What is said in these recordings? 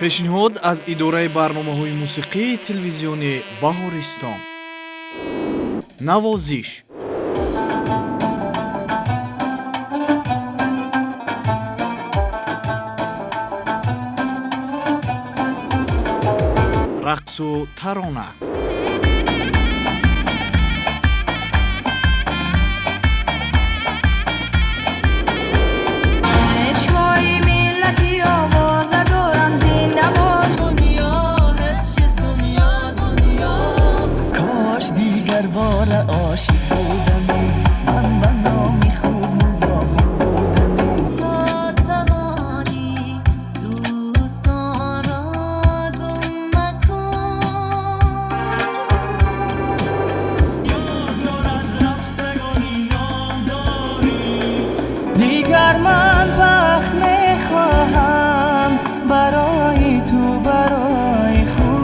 пешниҳод аз идораи барномаҳои мусиқии телевизиони Баҳористон. Навозиш. рақсу тарона. عاشق بودمی من به نامی خود موافق بودمی دادمانی دوستان را گم مکن یادگار از رفتگانی نام داری دیگر من وقت میخواهم برای تو برای خود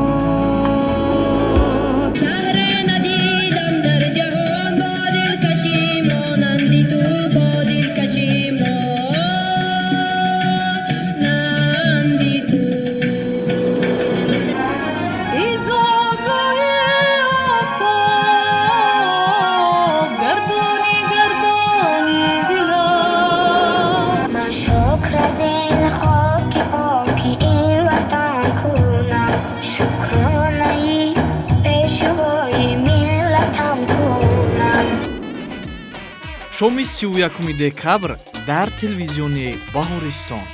шоми 31 декабр дар телевизиони Баҳористон.